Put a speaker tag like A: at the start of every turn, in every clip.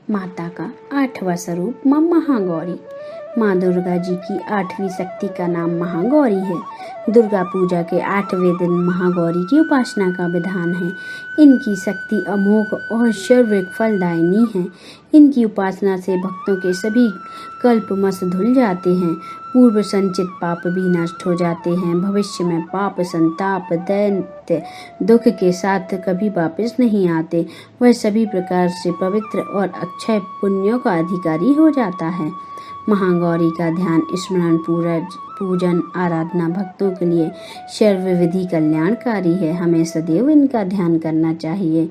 A: माता का 8वां स्वरूप माँ महागौरी। माँ दुर्गा जी की 8वीं शक्ति का नाम महागौरी है। दुर्गा पूजा के 8वें दिन महागौरी की उपासना का विधान है। इनकी शक्ति अमोघ और सर्वाधिक फलदायिनी है। इनकी उपासना से भक्तों के सभी कल्पमस धुल जाते हैं। पूर्व संचित पाप भी नष्ट हो जाते हैं। भविष्य में पाप, संताप, दैन्य दुख के साथ कभी वापस नहीं आते। वह सभी प्रकार से पवित्र और अक्षय पुण्यों का अधिकारी हो जाता है। महागौरी का ध्यान, स्मरण, पूजन, आराधना भक्तों के लिए सर्वविधि कल्याणकारी है। हमें सदैव इनका ध्यान करना चाहिए।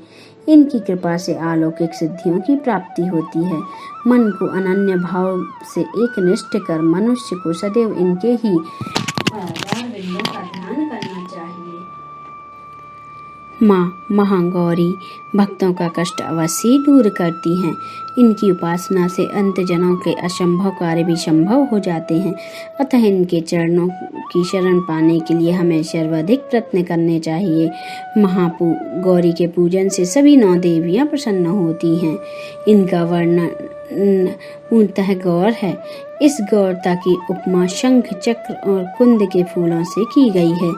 A: इनकी कृपा से अलौकिक सिद्धियों की प्राप्ति होती है। मन को अनन्य भाव से एकनिष्ठ कर मनुष्य को सदैव इनके ही पदारविंदों का ध्यान करना चाहिए। माँ महागौरी भक्तों का कष्ट अवश्य दूर करती हैं। इनकी उपासना से अंतजनों के असंभव कार्य भी संभव हो जाते हैं। अतः इनके चरणों की शरण पाने के लिए हमें सर्वाधिक प्रयत्न करने चाहिए। महागौरी के पूजन से सभी 9 देवियाँ प्रसन्न होती हैं। इनका वर्णन पूर्णतः गौर है। इस गौरता की उपमा शंख, चक्र और कुंद के फूलों से की गई है।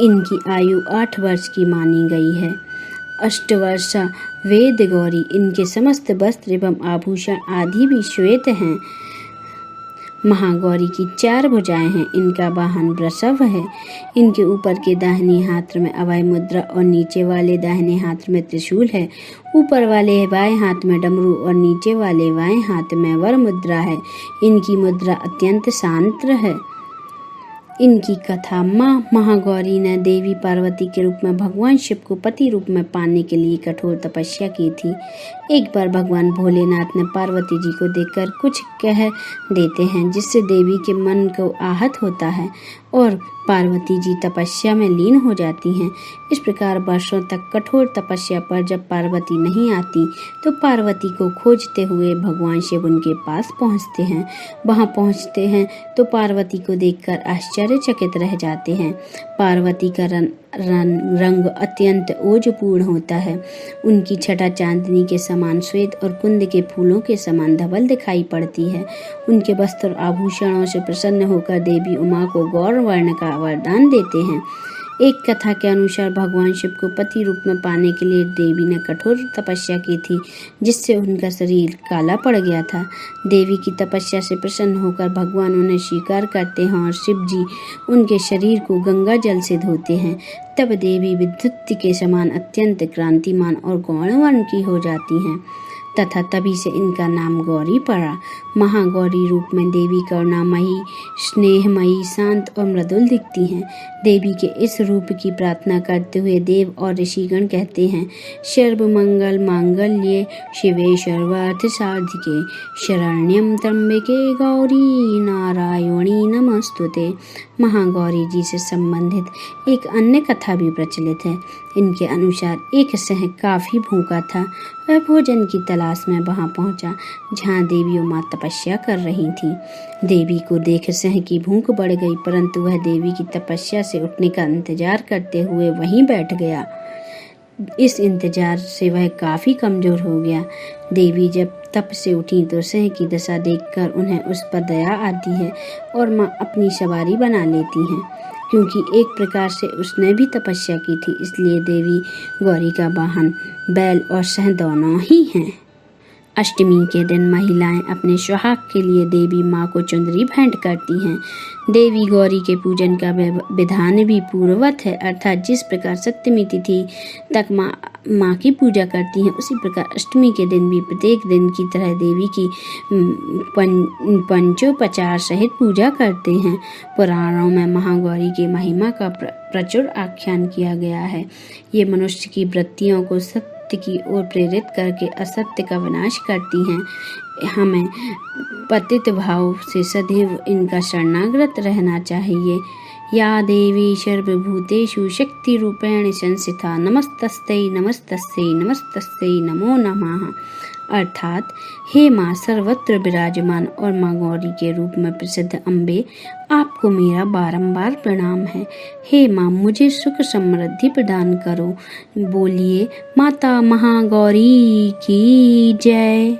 A: इनकी आयु 8 वर्ष की मानी गई है। अष्टवर्षा वेद गौरी। इनके समस्त वस्त्र एवं आभूषण आदि भी श्वेत हैं। महागौरी की 4 भुजाएं हैं। इनका वाहन वृषभ है। इनके ऊपर के दाहिने हाथ में अभय मुद्रा और नीचे वाले दाहिने हाथ में त्रिशूल है। ऊपर वाले बाएं हाथ में डमरू और नीचे वाले बाएं हाथ में वर मुद्रा है। इनकी मुद्रा अत्यंत शांत है। इनकी कथा, माँ महागौरी ने देवी पार्वती के रूप में भगवान शिव को पति रूप में पाने के लिए कठोर तपस्या की थी। एक बार भगवान भोलेनाथ ने पार्वती जी को देखकर कुछ कह देते हैं जिससे देवी के मन को आहत होता है और पार्वती जी तपस्या में लीन हो जाती हैं। इस प्रकार वर्षों तक कठोर तपस्या पर जब पार्वती नहीं आती तो पार्वती को खोजते हुए भगवान शिव उनके पास पहुंचते हैं। वहां पहुंचते हैं तो पार्वती को देखकर आश्चर्यचकित रह जाते हैं। पार्वती का रंग अत्यंत ओजपूर्ण होता है। उनकी छटा चांदनी के समान श्वेत और कुंद के फूलों के समान धवल दिखाई पड़ती है। उनके वस्त्र और आभूषणों से प्रसन्न होकर देवी उमा को गौर वर्ण का वरदान देते हैं। एक कथा के अनुसार भगवान शिव को पति रूप में पाने के लिए देवी ने कठोर तपस्या की थी जिससे उनका शरीर काला पड़ गया था। देवी की तपस्या से प्रसन्न होकर भगवान उन्हें स्वीकार करते हैं और शिव जी उनके शरीर को गंगा जल से धोते हैं। तब देवी विद्युत के समान अत्यंत क्रांतिमान और गौण वर्ण की हो जाती हैं तथा तभी से इनका नाम गौरी पड़ा। महागौरी रूप में देवी करुणामयी, स्नेहमयी, शांत और मृदुल दिखती हैं। देवी के इस रूप की प्रार्थना करते हुए देव और ऋषिगण कहते हैं, सर्वमंगल मांगल्ये शिवे सर्वार्थ साधिके शरण्यं त्र्यंबके गौरी नारायणी नमस्तुते। महागौरी जी से संबंधित एक अन्य कथा भी प्रचलित है। इनके अनुसार एक सिंह काफी भूखा था। वह भोजन की तलाश में वहां पहुंचा जहां देवी उमा तपस्या कर रही थी। देवी को देख सिंह की भूख बढ़ गई, परंतु वह देवी की तपस्या से उठने का इंतजार करते हुए वहीं बैठ गया। इस इंतजार से वह काफी कमजोर हो गया। देवी जब तप से उठी तो सिंह की दशा देखकर उन्हें उस पर दया आती है और माँ अपनी सवारी बना लेती हैं। क्योंकि एक प्रकार से उसने भी तपस्या की थी, इसलिए देवी गौरी का वाहन बैल और सिंह दोनों ही हैं। अष्टमी के दिन महिलाएं अपने सुहाग के लिए देवी माँ को चुंदरी भेंट करती हैं। देवी गौरी के पूजन का विधान भी पूर्ववत है, अर्थात जिस प्रकार सप्तमी तिथि तक माँ की पूजा करती हैं उसी प्रकार अष्टमी के दिन भी प्रत्येक दिन की तरह देवी की पंचोपचार सहित पूजा करते हैं। पुराणों में महागौरी के महिमा का प्रचुर आख्यान किया गया है। ये मनुष्य की वृत्तियों को सत्य की ओर प्रेरित करके असत्य का विनाश करती हैं। हमें पतित भाव से सदैव इनका शरणागत रहना चाहिए। या देवी सर्वभूतेषु शक्ति रूपेण संस्थिता नमस्तस्यै नमस्तस्यै नमस्तस्यै नमो नमः। अर्थात हे माँ सर्वत्र विराजमान और माँ गौरी के रूप में प्रसिद्ध अम्बे, आपको मेरा बारंबार प्रणाम है। हे माँ मुझे सुख समृद्धि प्रदान करो। बोलिए माता महागौरी की जय।